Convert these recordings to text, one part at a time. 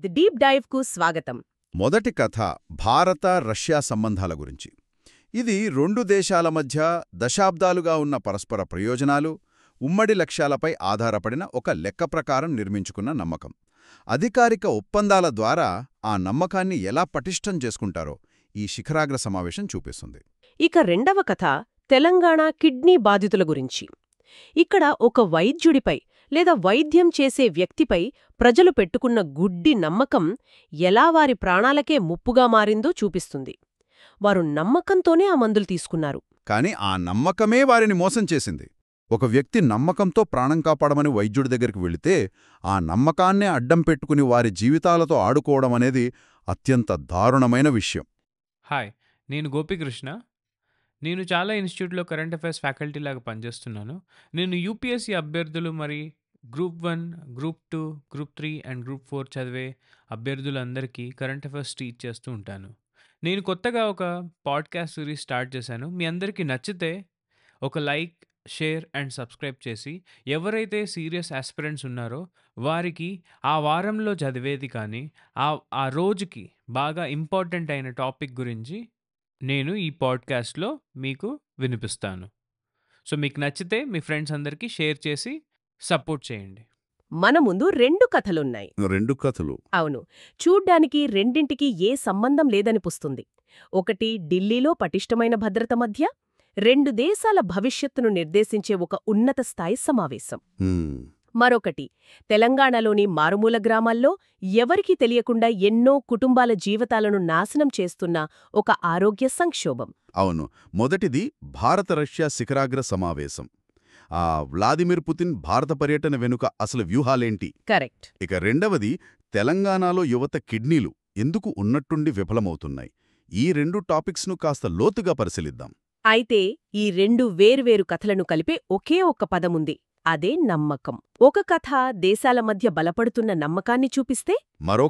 The deep డైవ్కు స్వాగతం. మొదటి కథ భారత-రష్యా సంబంధాల గురించి. ఇది రెండు దేశాల మధ్య దశాబ్దాలుగా ఉన్న పరస్పర ప్రయోజనాలు, ఉమ్మడి లక్ష్యాలపై ఆధారపడిన ఒక లెక్క ప్రకారం నిర్మించుకున్న నమ్మకం. అధికారిక ఒప్పందాల ద్వారా ఆ నమ్మకాన్ని ఎలా పటిష్టం చేసుకుంటారో ఈ శిఖరాగ్ర సమావేశం చూపిస్తుంది. ఇక రెండవ కథ తెలంగాణ కిడ్నీ బాధితుల గురించి. ఇక్కడ ఒక వైద్యుడిపై లేదా వైద్యం చేసే వ్యక్తిపై ప్రజలు పెట్టుకున్న గుడ్డి నమ్మకం ఎలా వారి ప్రాణాలకే ముప్పుగా మారిందో చూపిస్తుంది. వారు నమ్మకంతోనే ఆ మందులు తీసుకున్నారు. కాని ఆ నమ్మకమే వారిని మోసం చేసింది. ఒక వ్యక్తి నమ్మకంతో ప్రాణం కాపాడమని వైద్యుడి దగ్గరికి వెళితే ఆ నమ్మకాన్నే అడ్డం పెట్టుకుని వారి జీవితాలతో ఆడుకోవడమనేది అత్యంత దారుణమైన విషయం. హాయ్, నేను గోపీకృష్ణ. నేను చాలా ఇన్స్టిట్యూట్లో కరెంట్ అఫైర్స్ ఫ్యాకల్టీలాగా పనిచేస్తున్నాను. నేను యూపీఎస్సీ అభ్యర్థులు మరి group 1, group 2, group 3 and group 4 చదివే అభ్యర్థులందరికీ కరెంట్ అఫైర్స్ టీచ్ చేస్తూ ఉంటాను. నేను కొత్తగా ఒక పాడ్కాస్ట్ సిరీస్ స్టార్ట్ చేశాను. మీ అందరికీ నచ్చితే ఒక లైక్, షేర్ అండ్ సబ్స్క్రైబ్ చేసి ఎవరైతే సీరియస్ ఆస్పిరెంట్స్ ఉన్నారో వారికి ఆ వారంలో చదివేది కానీ ఆ రోజుకి బాగా ఇంపార్టెంట్ అయిన టాపిక్ గురించి నేను ఈ పాడ్కాస్ట్లో మీకు వినిపిస్తాను. సో మీకు నచ్చితే మీ ఫ్రెండ్స్ అందరికీ షేర్ చేసి సపోర్ట్ చేయండి. మన ముందు రెండు కథలున్నాయి. రెండు కథలు. అవును, చూడ్డానికి రెండింటికి ఏ సంబంధం లేదనిపిస్తుంది. ఒకటి ఢిల్లీలో పటిష్టమైన భద్రత మధ్య రెండు దేశాల భవిష్యత్తును నిర్దేశించే ఒక ఉన్నత స్థాయి సమావేశం. మరొకటి తెలంగాణలోని మారుమూల గ్రామాల్లో ఎవరికీ తెలియకుండా ఎన్నో కుటుంబాల జీవితాలను నాశనం చేస్తున్న ఒక ఆరోగ్య సంక్షోభం. అవును, మొదటిది భారత-రష్యా శిఖరాగ్ర సమావేశం. వ్లాదిమిర్ పుతిన్ భారత పర్యటన వెనుక అసలు వ్యూహాలేంటి? కరెక్ట్. ఇక రెండవది తెలంగాణలో యువత కిడ్నీలు ఎందుకు ఉన్నట్టుండి విఫలమవుతున్నాయి. ఈ రెండు టాపిక్స్ను కాస్త లోతుగా పరిశీలిద్దాం. అయితే ఈ రెండు వేర్వేరు కథలను కలిపే ఒకే ఒక్క పదముంది, అదే నమ్మకం. ఒక కథ దేశాల మధ్య బలపడుతున్న నమ్మకాన్ని చూపిస్తే మరో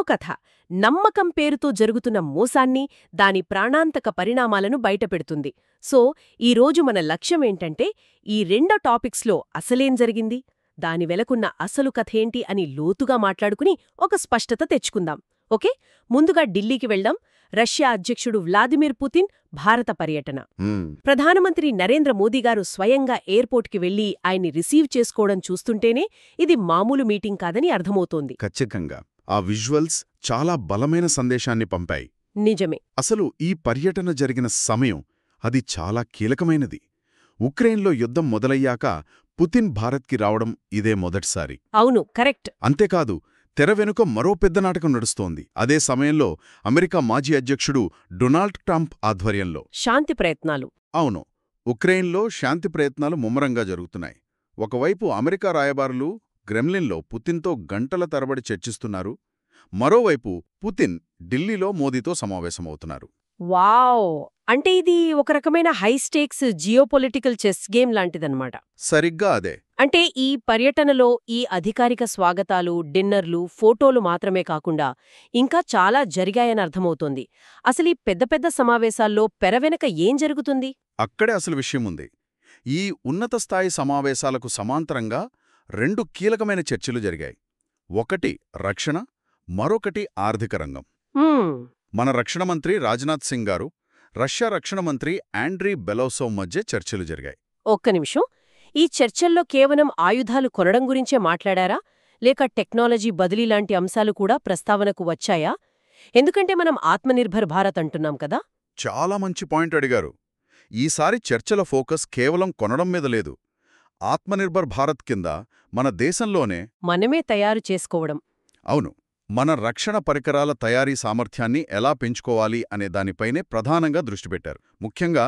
కథ నమ్మకం పేరుతో జరుగుతున్న మోసాన్ని, దాని ప్రాణాంతక పరిణామాలను బయటపెడుతుంది. సో ఈరోజు మన లక్ష్యమేంటంటే ఈ రెండు టాపిక్స్లో అసలేం జరిగింది, దాని వెలకున్న అసలు కథేంటి అని లోతుగా మాట్లాడుకుని ఒక స్పష్టత తెచ్చుకుందాం. ఓకే, ముందుగా ఢిల్లీకి వెళ్దాం. రష్యా అధ్యక్షుడు వ్లాదిమిర్ పుతిన్ భారత పర్యటన. ప్రధానమంత్రి నరేంద్ర మోదీ గారు స్వయంగా ఎయిర్పోర్ట్కి వెళ్లి ఆయన్ని రిసీవ్ చేసుకోవడం చూస్తుంటేనే ఇది మామూలు మీటింగ్ కాదని అర్థమవుతోంది. ఖచ్చితంగా ఆ విజువల్స్ చాలా బలమైన సందేశాన్ని పంపాయి. నిజమే. అసలు ఈ పర్యటన జరిగిన సమయం అది చాలా కీలకమైనది. ఉక్రెయిన్లో యుద్ధం మొదలయ్యాక పుతిన్ భారత్కి రావడం ఇదే మొదటిసారి. అవును, కరెక్ట్. అంతేకాదు, తెర వెనుక మరో పెద్ద నాటకం నడుస్తోంది. అదే సమయంలో అమెరికా మాజీ అధ్యక్షుడు డొనాల్డ్ ట్రంప్ ఆధ్వర్యంలో శాంతి ప్రయత్నాలు. అవును, ఉక్రెయిన్లో శాంతి ప్రయత్నాలు ముమ్మరంగా జరుగుతున్నాయి. ఒకవైపు అమెరికా రాయబారులు క్రెమ్లిన్లో పుతిన్తో గంటల తరబడి చర్చిస్తున్నారు. మరోవైపు పుతిన్ ఢిల్లీలో మోదీతో సమావేశమవుతున్నారు. వావ్! అంటే ఇది ఒక రకమైన హైస్టేక్స్ జియోపొలిటికల్ చెస్ గేమ్ లాంటిదన్నమాట. సరిగ్గా అదే. అంటే ఈ పర్యటనలో ఈ అధికారిక స్వాగతాలు, డిన్నర్లు, ఫోటోలు మాత్రమే కాకుండా ఇంకా చాలా జరిగాయని అర్థమవుతోంది. అసలు ఈ పెద్ద పెద్ద సమావేశాల్లో పెరవెనక ఏం జరుగుతుంది? అక్కడే అసలు విషయముంది. ఈ ఉన్నత స్థాయి సమావేశాలకు సమాంతరంగా రెండు కీలకమైన చర్చలు జరిగాయి. ఒకటి రక్షణ, మరొకటి ఆర్థిక రంగం. మన రక్షణ మంత్రి రాజ్నాథ్ సింగ్ గారు, రష్యా రక్షణ మంత్రి ఆండ్రీ బెలోసోవ్ మధ్య చర్చలు జరిగాయి. ఒక్క నిమిషం, ఈ చర్చల్లో కేవలం ఆయుధాలు కొనడం గురించే మాట్లాడారా, లేక టెక్నాలజీ బదిలీ లాంటి అంశాలు కూడా ప్రస్తావనకు వచ్చాయా? ఎందుకంటే మనం ఆత్మనిర్భర్ భారత్ అంటున్నాం కదా. చాలా మంచి పాయింట్ అడిగారు. ఈసారి చర్చల ఫోకస్ కేవలం కొనడం మీద లేదు. ఆత్మనిర్భర్ భారత్ కింద మన దేశంలోనే మనమే తయారు చేసుకోవడం. అవును, మన రక్షణ పరికరాల తయారీ సామర్థ్యాన్ని ఎలా పెంచుకోవాలి అనే దానిపైనే ప్రధానంగా దృష్టి పెట్టారు. ముఖ్యంగా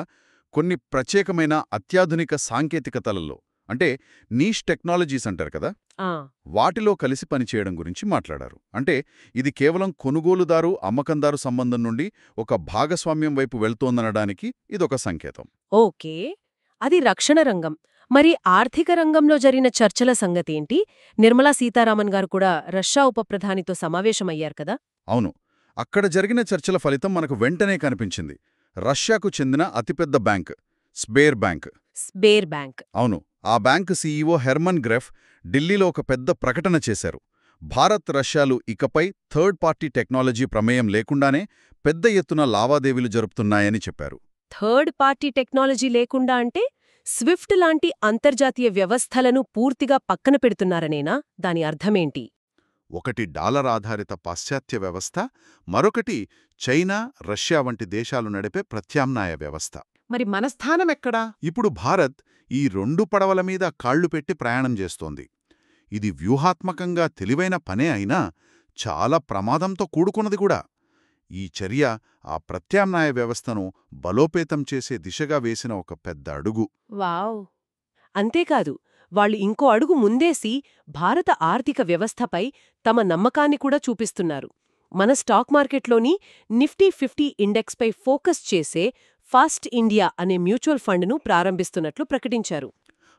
కొన్ని ప్రత్యేకమైన అత్యాధునిక సాంకేతికతలలో, అంటే నీష్ టెక్నాలజీస్ అంటారు కదా, వాటిలో కలిసి పనిచేయడం గురించి మాట్లాడారు. అంటే ఇది కేవలం కొనుగోలుదారు అమ్మకందారు సంబంధం నుండి ఒక భాగస్వామ్యం వైపు వెళ్తోందనడానికి ఇదొక సంకేతం. ఓకే, అది రక్షణ రంగం. మరి ఆర్థిక రంగంలో జరిగిన చర్చల సంగతేంటి? నిర్మలా సీతారామన్ గారు కూడా రష్యా ఉప ప్రధానితో సమావేశమయ్యారు కదా. అవును, అక్కడ జరిగిన చర్చల ఫలితం మనకు వెంటనే కనిపించింది. రష్యాకు చెందిన అతిపెద్ద బ్యాంక్ స్బేర్ బ్యాంక్. అవును, ఆ బ్యాంకు సీఈఓ హెర్మన్ గ్రెఫ్ ఢిల్లీలో ఒక పెద్ద ప్రకటన చేశారు. భారత్ రష్యాలు ఇకపై థర్డ్ పార్టీ టెక్నాలజీ ప్రమేయం లేకుండానే పెద్ద ఎత్తున లావాదేవీలు జరుపుతున్నాయని చెప్పారు. థర్డ్ పార్టీ టెక్నాలజీ లేకుండా అంటే స్విఫ్ట్ లాంటి అంతర్జాతీయ వ్యవస్థలను పూర్తిగా పక్కన పెడుతున్నారనేనా? దాని అర్థమేంటి? ఒకటి డాలర్ ఆధారిత పాశ్చాత్య వ్యవస్థ, మరొకటి చైనా, రష్యా వంటి దేశాలు నడిపే ప్రత్యామ్నాయ వ్యవస్థ. మరి మన స్థానమెక్కడా? ఇప్పుడు భారత్ ఈ 2 పడవల మీద కాళ్లు పెట్టి ప్రయాణం చేస్తోంది. ఇది వ్యూహాత్మకంగా తెలివైన పనే అయినా చాలా ప్రమాదంతో కూడుకున్నది కూడా. ఈ చర్య ఆ ప్రత్యామ్నాయ వ్యవస్థను బలోపేతం చేసే దిశగా వేసిన ఒక పెద్ద అడుగు. వావ్! అంతేకాదు, వాళ్ళు ఇంకో అడుగు ముందేసి భారత ఆర్థిక వ్యవస్థపై తమ నమ్మకాన్ని కూడా చూపిస్తున్నారు. మన స్టాక్ మార్కెట్లోని నిఫ్టీ 50 ఇండెక్స్పై ఫోకస్ చేసే ఫాస్ట్ ఇండియా అనే మ్యూచువల్ ఫండ్ను ప్రారంభిస్తున్నట్లు ప్రకటించారు.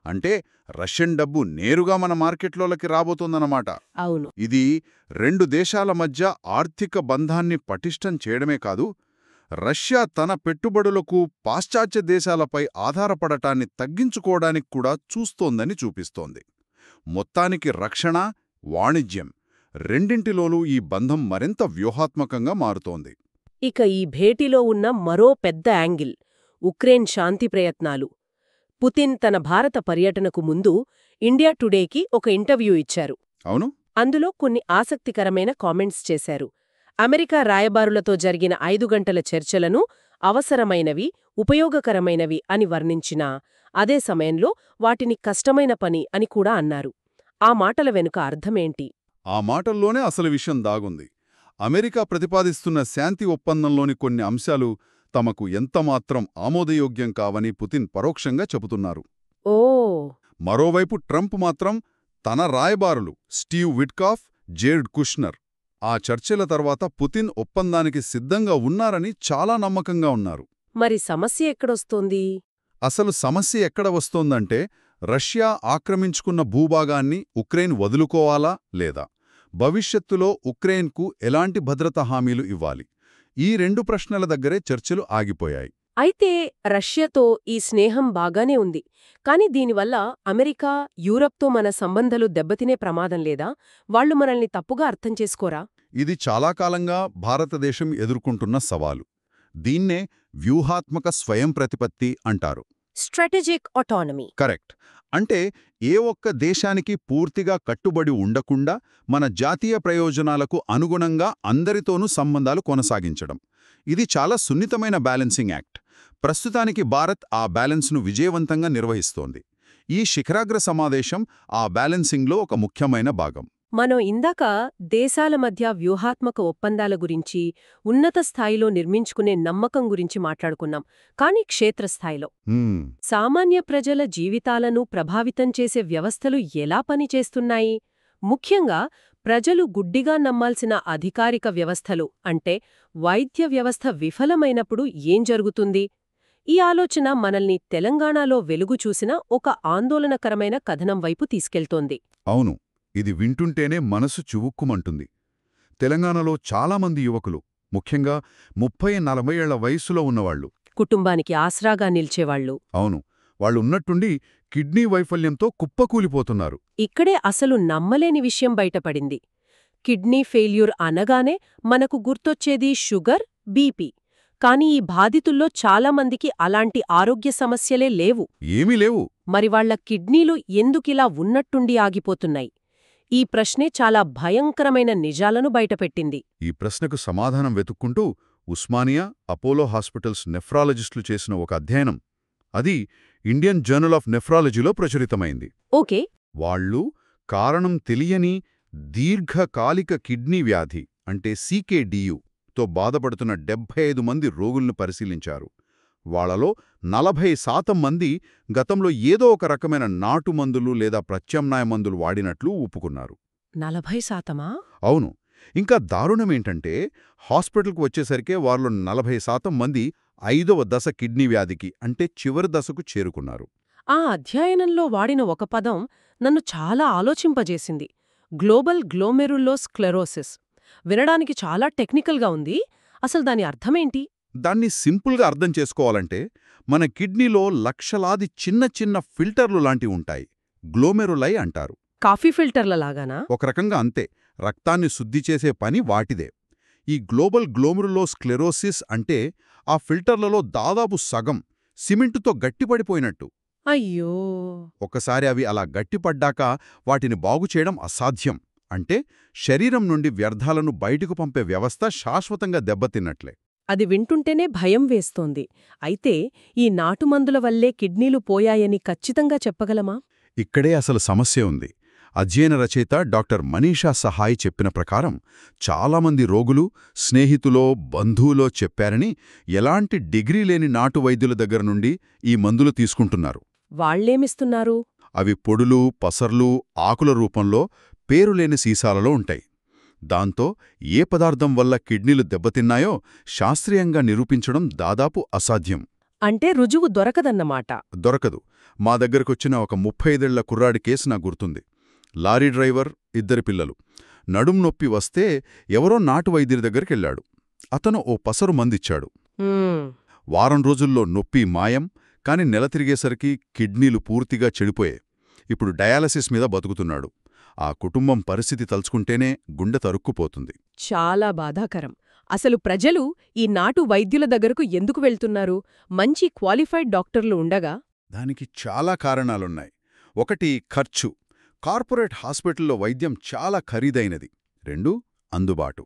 అంటే రష్యన్ డబ్బు నేరుగా మన మార్కెట్లోకి రాబోతోందన్నమాట. అవును. ఇది 2 దేశాల మధ్య ఆర్థిక బంధాన్ని పటిష్టం చేయడమే కాదు, రష్యా తన పెట్టుబడులకు పాశ్చాత్య దేశాలపై ఆధారపడటాన్ని తగ్గించుకోవడానికి కూడా చూస్తోందని చూపిస్తోంది. మొత్తానికి రక్షణ, వాణిజ్యం రెండింటిలోనూ ఈ బంధం మరింత వ్యూహాత్మకంగా మారుతోంది. ఇక ఈ భేటీలో ఉన్న మరో పెద్ద యాంగిల్ ఉక్రెయిన్ శాంతి ప్రయత్నాలు. పుతిన్ తన భారత పర్యటనకు ముందు ఇండియా టుడేకి ఒక ఇంటర్వ్యూ ఇచ్చారు. అవును. అందులో కొన్ని ఆసక్తికరమైన కామెంట్స్ చేశారు. అమెరికా రాయబారులతో జరిగిన 5 గంటల చర్చలను అవసరమైనవి, ఉపయోగకరమైనవి అని వర్ణించినా అదే సమయంలో వాటిని కష్టమైన పని అని కూడా అన్నారు. ఆ మాటల వెనుక అర్థమేంటి? ఆ మాటల్లోనే అసలు విషయం దాగుంది. అమెరికా ప్రతిపాదిస్తున్న శాంతి ఒప్పందంలోని కొన్ని అంశాలు తమకు ఎంతమాత్రం ఆమోదయోగ్యం కావని పుతిన్ పరోక్షంగా చెబుతున్నారు. ఓ! మరోవైపు ట్రంప్ మాత్రం తన రాయబారులు స్టీవ్ విట్కాఫ్, జేర్డ్ కుష్నర్ ఆ చర్చల తర్వాత పుతిన్ ఒప్పందానికి సిద్ధంగా ఉన్నారని చాలా నమ్మకంగా ఉన్నారు. మరి సమస్య ఎక్కడొస్తోంది? అసలు సమస్య ఎక్కడ వస్తోందంటే, రష్యా ఆక్రమించుకున్న భూభాగాన్ని ఉక్రెయిన్ వదులుకోవాలా లేదా, భవిష్యత్తులో ఉక్రెయిన్కు ఎలాంటి భద్రతా హామీలు ఇవ్వాలి, ఈ 2 ప్రశ్నల దగ్గరే చర్చలు ఆగిపోయాయి. అయితే రష్యాతో ఈ స్నేహం బాగానే ఉంది. కాని దీనివల్ల అమెరికా, యూరప్తో మన సంబంధాలు దెబ్బతినే ప్రమాదం లేదా? వాళ్లు మనల్ని తప్పుగా అర్థం చేసుకోరా? ఇది చాలా కాలంగా భారతదేశం ఎదుర్కొంటున్న సవాలు. దీన్నే వ్యూహాత్మక స్వయం ప్రతిపత్తి అంటారు. Strategic autonomy. కరెక్ట్. అంటే ఏ ఒక్క దేశానికి పూర్తిగా కట్టుబడి ఉండకుండా మన జాతీయ ప్రయోజనాలకు అనుగుణంగా అందరితోనూ సంబంధాలు కొనసాగించడం. ఇది చాలా సున్నితమైన బ్యాలెన్సింగ్ యాక్ట్. ప్రస్తుతానికి భారత్ ఆ బ్యాలెన్స్ను విజయవంతంగా నిర్వహిస్తోంది. ఈ శిఖరాగ్ర సమావేశం ఆ బ్యాలెన్సింగ్లో ఒక ముఖ్యమైన భాగం. మనం ఇందాక దేశాల మధ్య వ్యూహాత్మక ఒప్పందాల గురించి, ఉన్నత స్థాయిలో నిర్మించుకునే నమ్మకం గురించి మాట్లాడుకున్నాం. కానీ క్షేత్రస్థాయిలో సామాన్య ప్రజల జీవితాలను ప్రభావితం చేసే వ్యవస్థలు ఎలా పనిచేస్తున్నాయి? ముఖ్యంగా ప్రజలు గుడ్డిగా నమ్మాల్సిన అధికారిక వ్యవస్థలు అంటే వైద్య వ్యవస్థ విఫలమైనప్పుడు ఏం జరుగుతుంది? ఈ ఆలోచన మనల్ని తెలంగాణలో వెలుగు చూసిన ఒక ఆందోళనకరమైన కథనం వైపు తీసుకెళ్తోంది. అవును. ఇది వింటుంటేనే మనసు చువుక్కుమంటుంది. తెలంగాణలో చాలామంది యువకులు, ముఖ్యంగా 30-40 ఏళ్ల వయస్సులో ఉన్నవాళ్లు, కుటుంబానికి ఆసరాగా నిల్చేవాళ్లు. అవును, వాళ్ళున్నట్టుండి కిడ్నీ వైఫల్యంతో కుప్పకూలిపోతున్నారు. ఇక్కడే అసలు నమ్మలేని విషయం బయటపడింది. కిడ్నీ ఫెయిల్యూర్ అనగానే మనకు గుర్తొచ్చేది షుగర్, బీపీ. కానీ ఈ బాధితుల్లో చాలామందికి అలాంటి ఆరోగ్య సమస్యలే లేవు. ఏమీ లేవు. మరి వాళ్ల కిడ్నీలు ఎందుకిలా ఉన్నట్టుండి ఆగిపోతున్నాయి? ఈ ప్రశ్నే చాలా భయంకరమైన నిజాలను బయటపెట్టింది. ఈ ప్రశ్నకు సమాధానం వెతుక్కుంటూ ఉస్మానియా, అపోలో హాస్పిటల్స్ నెఫ్రాలజిస్టులు చేసిన ఒక అధ్యయనం, అది ఇండియన్ జర్నల్ ఆఫ్ నెఫ్రాలజీలో ప్రచురితమైంది. ఓకే. వాళ్ళు కారణం తెలియని దీర్ఘకాలిక కిడ్నీ వ్యాధి అంటే CKDUతో బాధపడుతున్న 75 మంది రోగుల్ని పరిశీలించారు. వాళ్లలో 40% మంది గతంలో ఏదో ఒక రకమైన నాటు మందులు లేదా ప్రత్యామ్నాయ మందులు వాడినట్లు ఒప్పుకున్నారు. 40%? అవును. ఇంకా దారుణమేంటంటే హాస్పిటల్కు వచ్చేసరికే వారిలో 40% మంది 5వ దశ కిడ్నీ వ్యాధికి అంటే చివరి దశకు చేరుకున్నారు. ఆ అధ్యయనంలో వాడిన ఒక పదం నన్ను చాలా ఆలోచింపజేసింది. Global glomerulosclerosis. వినడానికి చాలా టెక్నికల్గా ఉంది. అసలు దాని అర్థమేంటి? దాన్ని సింపుల్గా అర్థం చేసుకోవాలంటే, మన కిడ్నీలో లక్షలాది చిన్న చిన్న ఫిల్టర్లు లాంటివి ఉంటాయి. గ్లోమెరులై అంటారు. కాఫీ ఫిల్టర్ల లాగానా? ఒక రకంగా అంతే. రక్తాన్ని శుద్ధి చేసే పని వాటిదే. ఈ గ్లోబల్ గ్లోమెరులోస్క్లెరోసిస్ అంటే ఆ ఫిల్టర్లలో దాదాపు సగం సిమెంటుతో గట్టిపడిపోయినట్టు. అయ్యో! ఒకసారి అవి అలా గట్టిపడ్డాక వాటిని బాగుచేయడం అసాధ్యం. అంటే శరీరం నుండి వ్యర్థాలను బయటకు పంపే వ్యవస్థ శాశ్వతంగా దెబ్బతిన్నట్లే. అది వింటుంటేనే భయం వేస్తోంది. అయితే ఈ నాటుమందుల వల్లే కిడ్నీలు పోయాయని ఖచ్చితంగా చెప్పగలమా? ఇక్కడే అసలు సమస్య ఉంది. అధ్యయన రచయిత డాక్టర్ మనీషా సహాయ్ చెప్పిన ప్రకారం చాలామంది రోగులు స్నేహితులో బంధువులో చెప్పారని ఎలాంటి డిగ్రీ లేని నాటు వైద్యుల దగ్గర నుండి ఈ మందులు తీసుకుంటున్నారు. వాళ్లేమిస్తున్నారు? అవి పొడులు, పసర్లు, ఆకుల రూపంలో పేరులేని సీసాలలో ఉంటాయి. దాంతో ఏ పదార్థం వల్ల కిడ్నీలు దెబ్బతిన్నాయో శాస్త్రీయంగా నిరూపించడం దాదాపు అసాధ్యం. అంటే రుజువు దొరకదన్నమాట. దొరకదు. మా దగ్గరకొచ్చిన ఒక 35 ఏళ్ల కుర్రాడి కేసు నాకు గుర్తుంది. లారీ డ్రైవర్, 2 పిల్లలు. నడుం నొప్పి వస్తే ఎవరో నాటు వైద్యుడి దగ్గరికెళ్లాడు. అతను ఓ పసరు మందిచ్చాడు. వారం రోజుల్లో నొప్పి మాయం. కాని నెల తిరిగేసరికి కిడ్నీలు పూర్తిగా చెడిపోయాయి. ఇప్పుడు డయాలసిస్ మీద బతుకుతున్నాడు. ఆ కుటుంబం పరిస్థితి తలుచుకుంటేనే గుండె తరుక్కుపోతుంది. చాలా బాధాకరం. అసలు ప్రజలు ఈ నాటు వైద్యుల దగ్గరకు ఎందుకు వెళ్తున్నారు? మంచి క్వాలిఫైడ్ డాక్టర్లు ఉండగా? దానికి చాలా కారణాలున్నాయి. 1 ఖర్చు. కార్పొరేట్ హాస్పిటల్లో వైద్యం చాలా ఖరీదైనది. 2 అందుబాటు.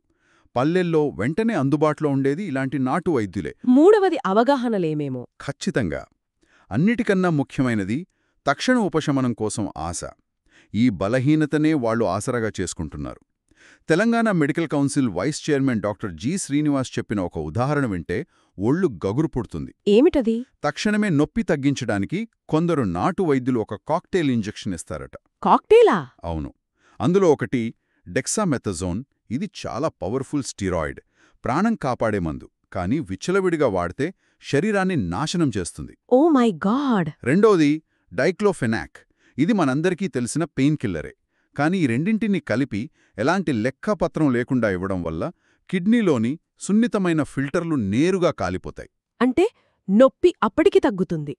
పల్లెల్లో వెంటనే అందుబాటులో ఉండేది ఇలాంటి నాటు వైద్యులే. 3వది అవగాహనలేమేమో. ఖచ్చితంగా. అన్నిటికన్నా ముఖ్యమైనది తక్షణ ఉపశమనం కోసం ఆశ. ఈ బలహీనతనే వాళ్లు ఆసరాగా చేసుకుంటున్నారు. Telangana medical council vice chairman doctor G. Srinivas చెప్పిన ఒక ఉదాహరణ వింటే ఒళ్ళు గగురు పుడుతుంది. ఏమిటది? తక్షణమే నొప్పి తగ్గించడానికి కొందరు నాటు వైద్యులు ఒక కాక్టైల్ ఇంజెక్షన్ ఇస్తారట. కాక్టైలా? అవును. అందులో ఒకటి డెక్సామెథజోన్. ఇది చాలా పవర్ఫుల్ స్టీరాయిడ్, ప్రాణం కాపాడే మందు. కానీ విచ్చలవిడిగా వాడితే శరీరాన్ని నాశనం చేస్తుంది. Oh my god! రెండోది డైక్లోఫెనాక్. ఇది మనందరికీ తెలిసిన పెయిన్ కిల్లరే. కానీ ఈ రెండింటినీ కలిపి ఎలాంటి లెక్కపత్రం లేకుండా ఇవ్వడం వల్ల కిడ్నీలోని సున్నితమైన ఫిల్టర్లు నేరుగా కాలిపోతాయి. అంటే నొప్పి అప్పటికి తగ్గుతుంది.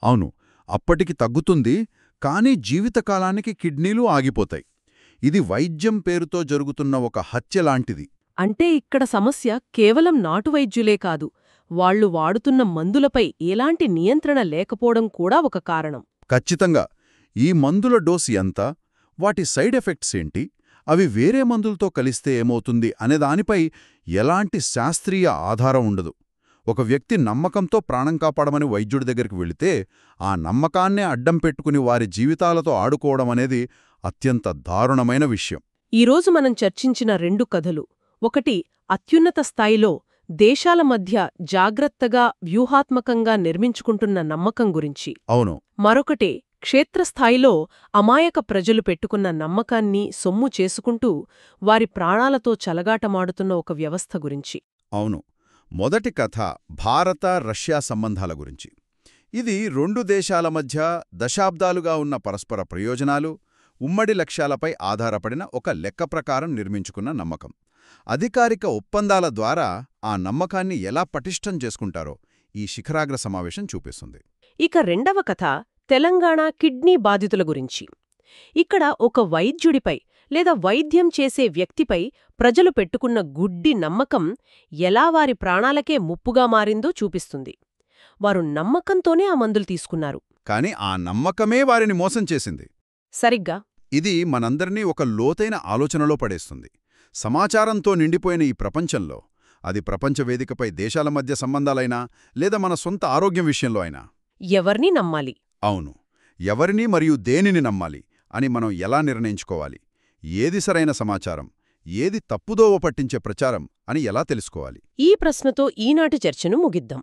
అవును, అప్పటికి తగ్గుతుంది. కానీ జీవితకాలానికి కిడ్నీలు ఆగిపోతాయి. ఇది వైద్యం పేరుతో జరుగుతున్న ఒక హత్యలాంటిది. అంటే ఇక్కడ సమస్య కేవలం నాటు వైద్యులే కాదు, వాళ్లు వాడుతున్న మందులపై ఎలాంటి నియంత్రణ లేకపోవడం కూడా ఒక కారణం. ఖచ్చితంగా. ఈ మందుల డోస్ ఎంత, వాటి సైడ్ ఎఫెక్ట్స్ ఏంటి, అవి వేరే మందులతో కలిస్తే ఏమవుతుంది అనే దానిపై ఎలాంటి శాస్త్రీయ ఆధారం ఉండదు. ఒక వ్యక్తి నమ్మకంతో ప్రాణం కాపాడమని వైద్యుడి దగ్గరికి వెళితే ఆ నమ్మకాన్నే అడ్డం పెట్టుకుని వారి జీవితాలతో ఆడుకోవడమనేది అత్యంత దారుణమైన విషయం. ఈరోజు మనం చర్చించిన 2 కథలు, ఒకటి అత్యున్నత స్థాయిలో దేశాల మధ్య జాగ్రత్తగా వ్యూహాత్మకంగా నిర్మించుకుంటున్న నమ్మకం గురించి. అవును. మరొకటి క్షేత్రస్థాయిలో అమాయక ప్రజలు పెట్టుకున్న నమ్మకాన్ని సొమ్ము చేసుకుంటూ వారి ప్రాణాలతో చలగాటమాడుతున్న ఒక వ్యవస్థ గురించి. అవును. మొదటి కథ భారత-రష్యా సంబంధాల గురించి. ఇది 2 దేశాల మధ్య దశాబ్దాలుగా ఉన్న పరస్పర ప్రయోజనాలు, ఉమ్మడి లక్ష్యాలపై ఆధారపడిన ఒక లెక్క ప్రకారం నిర్మించుకున్న నమ్మకం. అధికారిక ఒప్పందాల ద్వారా ఆ నమ్మకాన్ని ఎలా పటిష్టం చేసుకుంటారో ఈ శిఖరాగ్ర సమావేశం చూపిస్తుంది. ఇక రెండవ కథ తెలంగాణ కిడ్నీ బాధితుల గురించి. ఇక్కడ ఒక వైద్యుడిపై లేదా వైద్యం చేసే వ్యక్తిపై ప్రజలు పెట్టుకున్న గుడ్డి నమ్మకం ఎలా వారి ప్రాణాలకే ముప్పుగా మారిందో చూపిస్తుంది. వారు నమ్మకంతోనే ఆ మందులు తీసుకున్నారు. కాని ఆ నమ్మకమే వారిని మోసం చేసింది. సరిగ్గా. ఇది మనందరినీ ఒక లోతైన ఆలోచనలో పడేస్తుంది. సమాచారంతో నిండిపోయిన ఈ ప్రపంచంలో, అది ప్రపంచ వేదికపై దేశాల మధ్య సంబంధాలైనా లేదా మన సొంత ఆరోగ్యం విషయంలో అయినా, ఎవర్ని నమ్మాలి? అవును, ఎవరిని మరియు దేనిని నమ్మాలి అని మనం ఎలా నిర్ణయించుకోవాలి? ఏది సరైన సమాచారం, ఏది తప్పుదోవ పట్టించే ప్రచారం అని ఎలా తెలుసుకోవాలి? ఈ ప్రశ్నతో ఈనాటి చర్చను ముగిద్దాం.